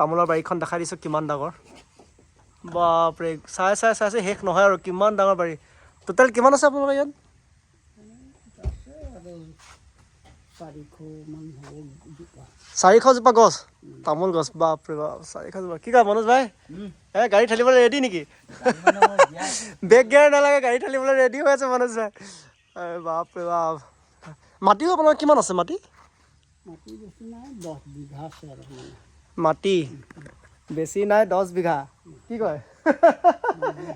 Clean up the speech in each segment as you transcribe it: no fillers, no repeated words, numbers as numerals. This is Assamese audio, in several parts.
তামোলৰ বাৰীখন দেখাই দিছোঁ কিমান ডাঙৰ বাপৰে চাই শেষ নহয় আৰু কিমান ডাঙৰ বাৰী টোটেল কিমান আছে আপোনালোকৰ ইয়াত 400 জোপা গছ তামোল গছ বাপৰে বাপ 400 জোপা কি কয় মনোজ ভাই গাড়ী ঠেলিবলৈ ৰেডি নেকি বেক গিয়াৰ নালাগে গাড়ী ঠেলিবলৈ ৰেডি হৈ আছে মনোজ ভাই বাপৰে বাপ মাটিও আপোনাৰ কিমান আছে মাটি মাটি বেছি নাই 10 বিঘা কি কয়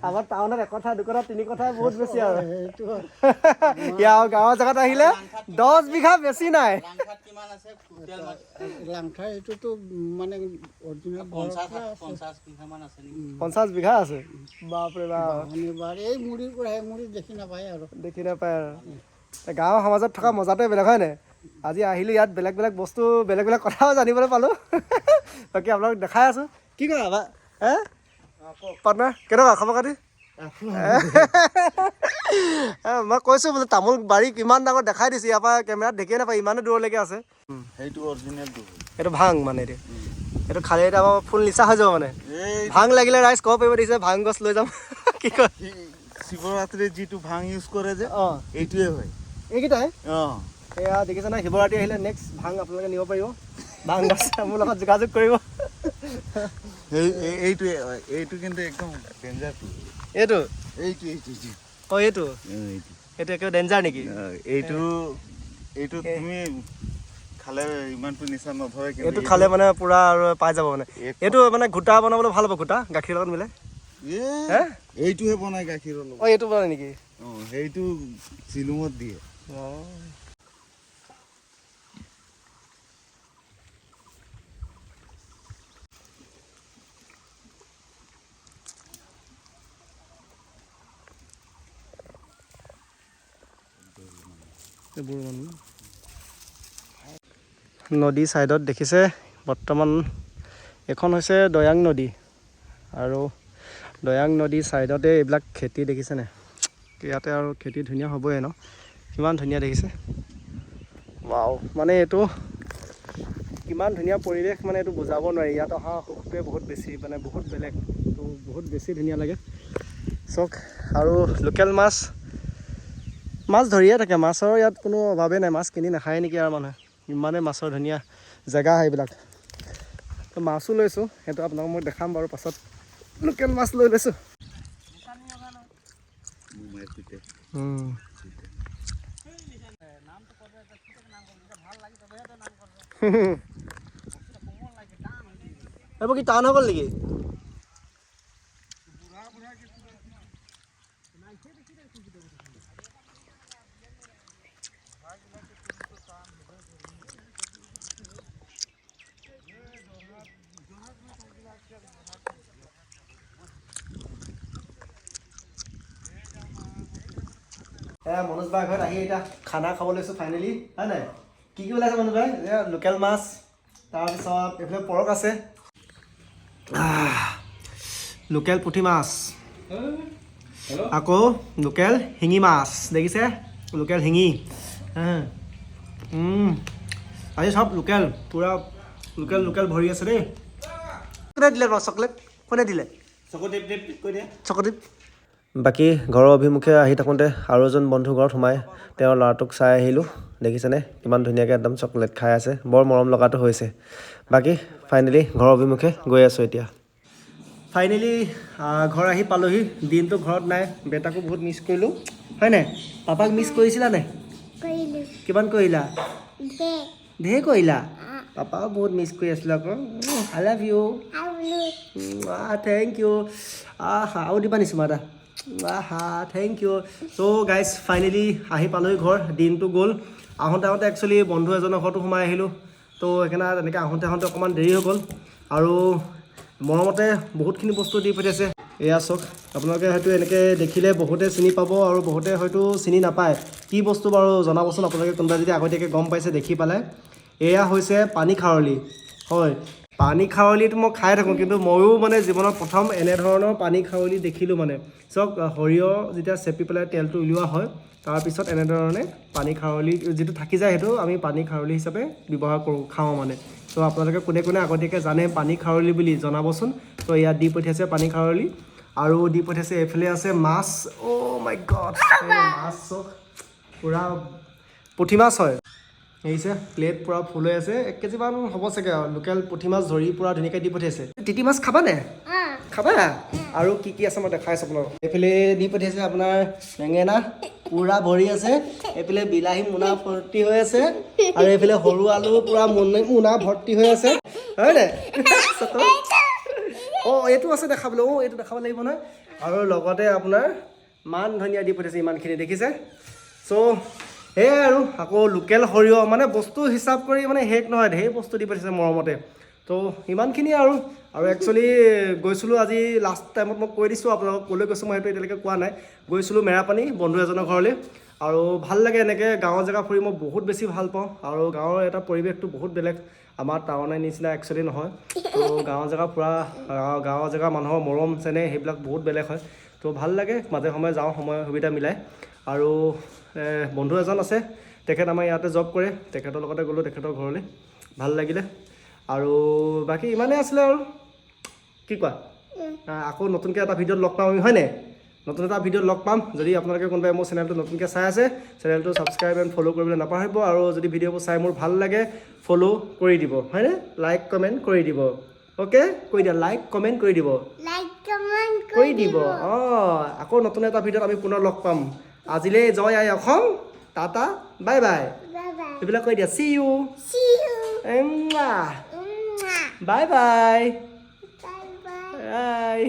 আমাৰ টাউনত 1 কঠা 2 কঠা 3 কঠা বহুত বেছি আৰু ইয়াৰ গাঁৱৰ জেগাত আহিলে 10 বিঘা বেছি নাই লাংখাত কিমান আছে টোটেল লাংখা এটোতো মানে অৰিজিনাল 50 বিঘা মান আছে নেকি 50 বিঘা আছে বাপৰে বাপ অনিবাৰ এই মুড়িৰ পৰা মুড়ি দেখি নাপায় আৰু গাঁৱৰ সমাজত থকা মজাটোৱে বেলেগ হয় নাই আজি আহিলোঁ ইয়াত বেলেগ বেলেগ বস্তু বেলেগ বেলেগ কথাও জানিবলৈ পালোঁ বাকী আপোনালোক দেখাই আছোঁ কি কৰা বা পাৰ্টনাৰ কেনেকুৱা খবৰ খাতি মই কৈছোঁ বোলে তামোল বাৰী কিমান ডাঙৰ দেখাই দিছোঁ ইয়াৰ পৰা কেমেৰাত দেখিয়ে নাপায় ইমানে দূৰলৈকে আছে সেইটো অৰিজিনেলটো এইটো ভাং মানে এইটো খালে এতিয়া আমাৰ ফুল নিচা হৈ যাব মানে ভাং লাগিলে ৰাইজ ক'ব পাৰিব দিছে ভাং গছ লৈ যাম কি কয় শিৱৰাত্ৰিত যিটো ভাং ইউজ কৰে যে এইটোৱে হয় এইকেইটাই এয়া দেখিছে নহয় শিৱৰাত্ৰি আহিলে নেক্সট ভাং আপোনালোকে নিব পাৰিব ভাং গছ মোৰ লগত যোগাযোগ কৰিব এইটো কিন্তু একদম ডেঞ্জাৰ এইটো এইটো এইটো একেবাৰে ডেঞ্জাৰ নেকি এইটো তুমি খালে ইমানটো নিচা নধৰে এইটো খালে মানে পুৰা আৰু পাই যাব মানে এইটো মানে ঘোটা বনাবলৈ ভাল হ'ব ঘোটা গাখীৰ লগত মিলাই এইটোহে বনাই গাখীৰৰ লগত এইটো বনাই নেকি সেইটো চিলুঙত দিয়ে নদী ছাইডত দেখিছে বৰ্তমান এখন হৈছে দয়াং নদী আৰু দয়াং নদী ছাইডতে এইবিলাক খেতি দেখিছেনে ইয়াতে আৰু খেতি ধুনীয়া হ'বই ন কিমান ধুনীয়া দেখিছে ৱাও মানে এইটো কিমান ধুনীয়া পৰিৱেশ মানে এইটো বুজাব নোৱাৰি ইয়াত অহা সুখটোৱে বহুত বেছি মানে বহুত বেলেগ তো বহুত বেছি ধুনীয়া লাগে চাওক আৰু লোকেল মাছ ধৰিয়ে থাকে মাছৰ ইয়াত কোনো অভাৱে নাই মাছ কিনি নাখায় নেকি আৰু মানুহে ইমানে মাছৰ ধুনীয়া জেগা এইবিলাক তো মাছো লৈছোঁ সেইটো আপোনাক মই দেখাম বাৰু পাছত লোকেল মাছ লৈ লৈছোঁ এইবোৰ কি টান হৈ গ'ল নেকি মনোজ বাৰ ঘৰত আহি এতিয়া খানা খাব লৈছোঁ ফাইনেলি হয় নাই কি ওলাইছে মনোজ বাই লোকেল মাছ তাৰপিছত এইফালে পৰক আছে লোকেল পুঠি মাছ আকৌ লোকেল শিঙি মাছ দেখিছে লোকেল শিঙি আজি চব লোকেল পূৰা লোকেল ভৰি আছে দেই কোনে দিলে বাৰু চকলেট কোনে দিলে চকলেট বাকী ঘৰৰ অভিমুখে আহি থাকোঁতে আৰু এজন বন্ধু ঘৰত সোমাই তেওঁৰ ল'ৰাটোক চাই আহিলোঁ দেখিছেনে কিমান ধুনীয়াকৈ একদম চকলেট খাই আছে বৰ মৰম লগাটো হৈছে বাকী ফাইনেলি ঘৰৰ অভিমুখে গৈ আছোঁ এতিয়া ফাইনেলি ঘৰ আহি পালোহি দিনটো ঘৰত নাই বেটাকো বহুত মিছ কৰিলোঁ হয় নাই পাপাক মিছ কৰিছিলা নাই কিমান কৰিলা ঢেৰ কৰিলা পাপাও বহুত মিছ কৰি আছিলোঁ আকৌ I love you thank you আৰু দিবা নিছোঁ মাতা thank you so' guys finally আহি পালোহি ঘৰ দিনটো গ'ল আহোঁতে একচুৱেলি বন্ধু এজনৰ ঘৰতো সোমাই আহিলোঁ তো সেইকাৰণে তেনেকৈ আহোঁতে অকণমান দেৰি হৈ গ'ল আৰু মৰমতে বহুতখিনি বস্তু দি পঠিয়াইছে এয়া চাওক আপোনালোকে হয়তো এনেকৈ দেখিলে বহুতে চিনি পাব আৰু বহুতে হয়তো চিনি নাপায় কি বস্তু বাৰু জনাবচোন আপোনালোকে কোনোবাই যদি আগতীয়াকৈ গম পাইছে দেখি পেলাই এয়া হৈছে পানী খাৰলি হয় পানী খাৰলিটো মই খাই থাকোঁ কিন্তু ময়ো মানে জীৱনত প্ৰথম এনেধৰণৰ পানী খাৰলি দেখিলোঁ মানে চাওক সৰিয়হ যেতিয়া চেপি পেলাই তেলটো উলিওৱা হয় তাৰপিছত এনেধৰণে পানী খাৰলি যিটো থাকি যায় সেইটো আমি পানী খাৰলি হিচাপে ব্যৱহাৰ কৰোঁ খাওঁ মানে তো আপোনালোকে কোনে কোনে আগতীয়াকৈ জানে পানী খাৰলি বুলি জনাবচোন। তো ইয়াত দি পঠিয়াইছে পানী খাৰলি আৰু দি পঠিয়াইছে এইফালে আছে মাছ। অ' মাই গড, মাছ পূৰা পুঠি মাছ হয়। আহিছে প্লেট পূৰা ফুল হৈ আছে, 1 কেজিমান হ'ব চাগে আৰু লোকেল পুঠি মাছ ধৰি পূৰা ধুনীয়াকৈ দি পঠিয়াইছে। তিতি মাছ খাবানে? খাবা আৰু কি কি আছে মই দেখাই আছোঁ আপোনালোকক। এইফালে দি পঠিয়াইছে আপোনাৰ বেঙেনা পূৰা ভৰি আছে, এইফালে বিলাহী মোনা ভৰ্তি হৈ আছে আৰু এইফালে সৰু আলু পূৰা মোনা ভৰ্তি হৈ আছে, হয়নে? অঁ এইটো আছে দেখাবলৈ, অঁ এইটো দেখাব লাগিব নহয়। আৰু লগতে আপোনাৰ মান ধনিয়া দি পঠিয়াইছে ইমানখিনি দেখিছে। চ' সেয়াই আৰু আকৌ লোকেল সৰিয়হ মানে বস্তু হিচাপ কৰি মানে শেষ নহয়, ঢেৰ বস্তু দি পঠিয়াইছে মৰমতে। তো ইমানখিনিয়ে আৰু একচুৱেলি গৈছিলোঁ আজি লাষ্ট টাইমত মই কৈ দিছোঁ আপোনালোকক, ক'লৈ গৈছোঁ মই সেইটো এতিয়ালৈকে কোৱা নাই। গৈছিলোঁ মেৰাপানী বন্ধু এজনৰ ঘৰলৈ, আৰু ভাল লাগে এনেকৈ গাঁৱৰ জেগা ফুৰি মই বহুত বেছি ভাল পাওঁ। আৰু গাঁৱৰ এটা পৰিৱেশটো বহুত বেলেগ, আমাৰ টাউনৰ নিচিনা একচুৱেলি নহয়। তো গাঁৱৰ জেগা পূৰা গাঁৱৰ জেগা মানুহৰ মৰম চেনেহ সেইবিলাক বহুত বেলেগ হয়। তো ভাল লাগে, মাজে সময়ে যাওঁ সময় সুবিধা মিলাই। আৰু বন্ধু এজন আছে, তেখেত আমাৰ ইয়াতে জব কৰে, তেখেতৰ লগতে গ'লোঁ তেখেতৰ ঘৰলৈ, ভাল লাগিলে। আৰু বাকী ইমানেই আছিলে আৰু কি কোৱা। আকৌ নতুনকৈ এটা ভিডিঅ'ত লগ পাম আমি, হয়নে? নতুন এটা ভিডিঅ'ত লগ পাম। যদি আপোনালোকে কোনোবাই মোৰ চেনেলটো নতুনকৈ চাই আছে, চেনেলটো ছাবস্ক্ৰাইব এণ্ড ফ'ল' কৰিবলৈ নাপাহৰিব। আৰু যদি ভিডিঅ'বোৰ চাই মোৰ ভাল লাগে ফ'ল' কৰি দিব, হয়নে? লাইক কমেণ্ট কৰি দিব, অ'কে? কৰি দিয়া, লাইক কমেণ্ট কৰি দিব, কৰি দিব। অঁ আকৌ নতুন এটা ভিডিঅ'ত আমি পুনৰ লগ পাম। আজিলৈ জয় আই অসম, টাটা বাই বাই, এইবিলাক কৈ দিয়া, চি ইউ, বাই বাই, বাই।